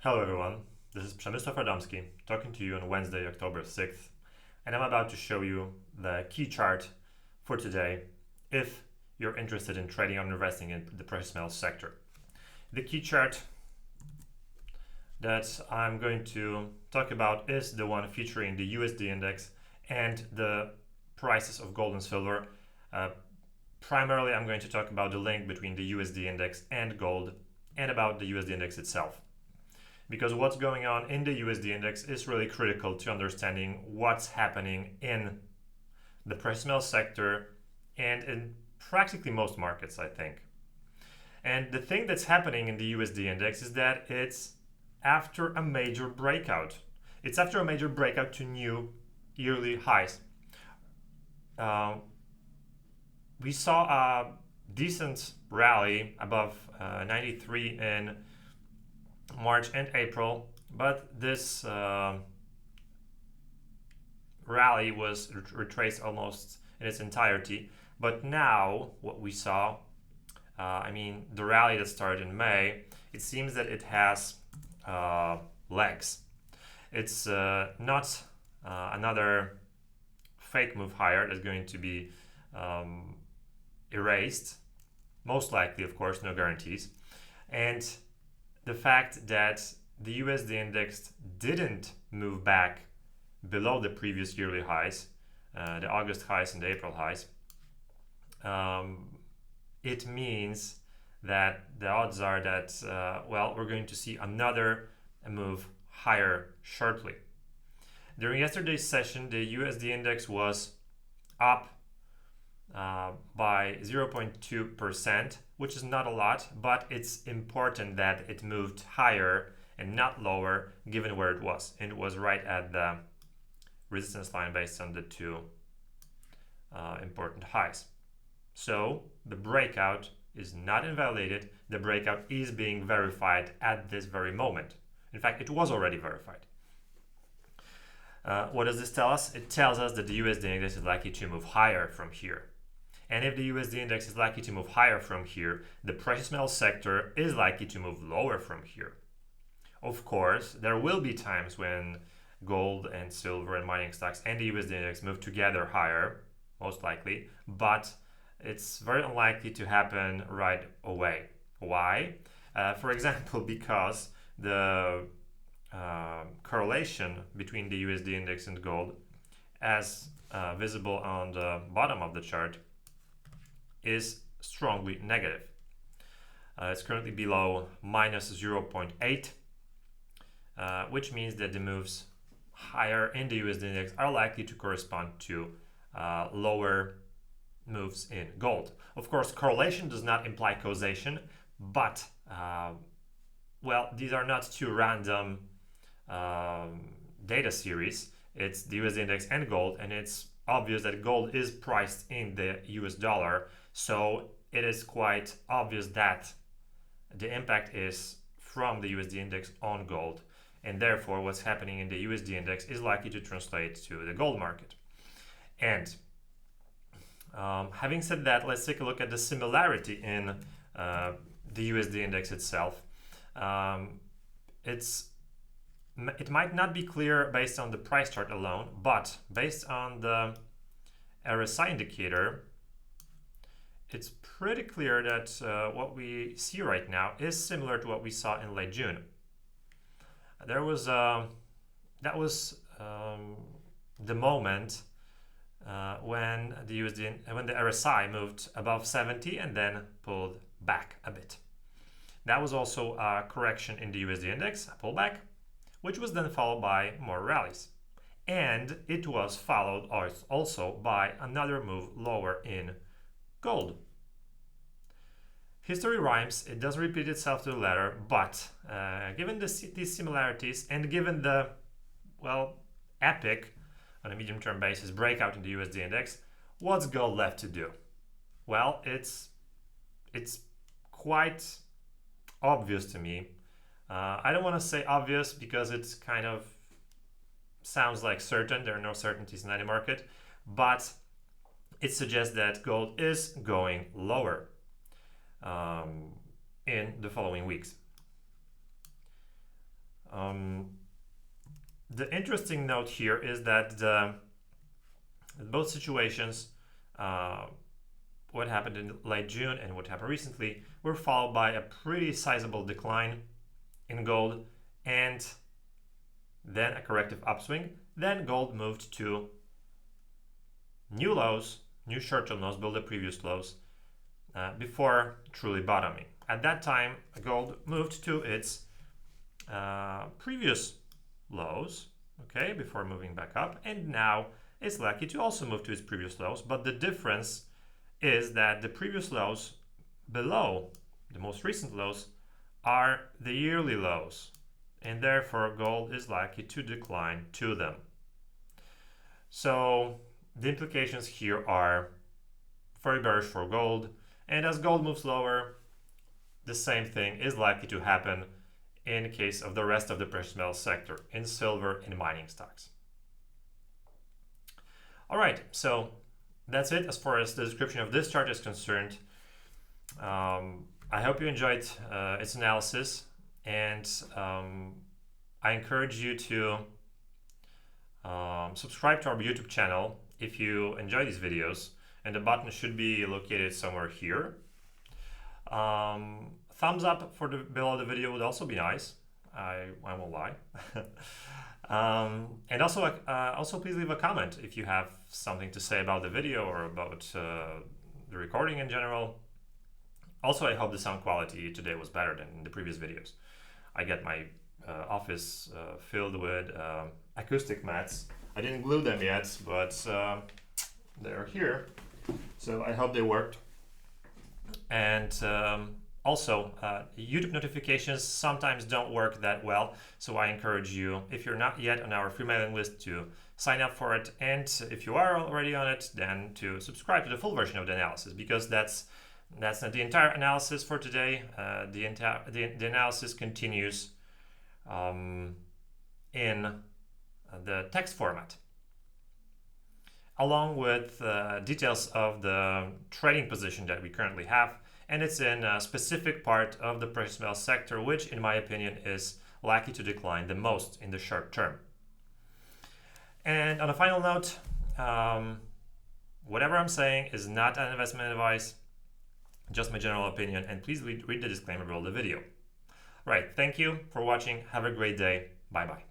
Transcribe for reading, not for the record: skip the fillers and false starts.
Hello everyone, this is Przemysław Radomski talking to you on Wednesday, October 6th, and I'm about to show you the key chart for today if you're interested in trading or investing in the precious metals sector. The key chart that I'm going to talk about is the one featuring the USD Index and the prices of gold and silver. Primarily, I'm going to talk about the link between the USD Index and gold and about the USD Index itself. Because what's going on in the USD Index is really critical to understanding what's happening in the precious metal sector and in practically most markets, I think. And the thing that's happening in the USD Index is that it's after a major breakout. It's after a major breakout to new yearly highs. We saw a decent rally above 93 in March and April, but this rally was retraced almost in its entirety. But now what we saw, the rally that started in May, it seems that it has legs. It's not another fake move higher that's going to be erased. Most likely, of course, no guarantees. And the fact that the USD Index didn't move back below the previous yearly highs, the August highs and the April highs, it means that the odds are that, we're going to see another move higher shortly. During yesterday's session, the USD Index was up by 0.2%, which is not a lot, but it's important that it moved higher and not lower given where it was. And it was right at the resistance line based on the two important highs. So the breakout is not invalidated. The breakout is being verified at this very moment. In fact, it was already verified. What does this tell us? It tells us that the USD Index is likely to move higher from here. And if the USD Index is likely to move higher from here, the precious metal sector is likely to move lower from here. Of course, there will be times when gold and silver and mining stocks and the USD Index move together higher, most likely, but it's very unlikely to happen right away. Why? For example, because the correlation between the USD Index and gold, as visible on the bottom of the chart, is strongly negative. It's currently below minus 0.8, which means that the moves higher in the USD Index are likely to correspond to lower moves in gold. Of course, correlation does not imply causation, but these are not two random data series. It's the USD Index and gold, and it's obvious that gold is priced in the US dollar, so it is quite obvious that the impact is from the USD Index on gold, and therefore what's happening in the USD Index is likely to translate to the gold market. And having said that, let's take a look at the similarity in the USD Index itself. It might not be clear based on the price chart alone, but based on the RSI indicator, it's pretty clear that what we see right now is similar to what we saw in late June. That was the moment when the RSI moved above 70 and then pulled back a bit. That was also a correction in the USD Index, a pullback, which was then followed by more rallies. And it was followed also by another move lower in gold. History rhymes, it does repeat itself to the letter, but given these similarities and given the, epic, on a medium-term basis, breakout in the USD Index, what's gold left to do? Well, it's quite obvious to me. I don't want to say obvious because it's kind of sounds like certain. There are no certainties in any market, but it suggests that gold is going lower in the following weeks. the interesting note here is that both situations, what happened in late June and what happened recently, were followed by a pretty sizable decline in gold and then a corrective upswing. Then gold moved to new lows, new short-term lows below the previous lows before truly bottoming. At that time, gold moved to its previous lows, okay, before moving back up, and now it's likely to also move to its previous lows. But the difference is that the previous lows below the most recent lows are the yearly lows, and therefore gold is likely to decline to them. So the implications here are very bearish for gold, and as gold moves lower, the same thing is likely to happen in the case of the rest of the precious metals sector, in silver and mining stocks. All right, so that's it as far as the description of this chart is concerned. I hope you enjoyed its analysis, and I encourage you to subscribe to our YouTube channel if you enjoy these videos, and the button should be located somewhere here. Thumbs up for below the video would also be nice. I won't lie. And also please leave a comment if you have something to say about the video or about the recording in general. Also, I hope the sound quality today was better than in the previous videos. I get my office filled with acoustic mats. I didn't glue them yet, but they're here. So I hope they worked. And also, YouTube notifications sometimes don't work that well, so I encourage you, if you're not yet on our free mailing list, to sign up for it, and if you are already on it, then to subscribe to the full version of the analysis, because that's not the entire analysis for today. The analysis continues in the text format, along with details of the trading position that we currently have. And it's in a specific part of the precious metals sector, which in my opinion is likely to decline the most in the short term. And on a final note, whatever I'm saying is not an investment advice, just my general opinion, and please read the disclaimer below the video. Right, thank you for watching. Have a great day. Bye-bye.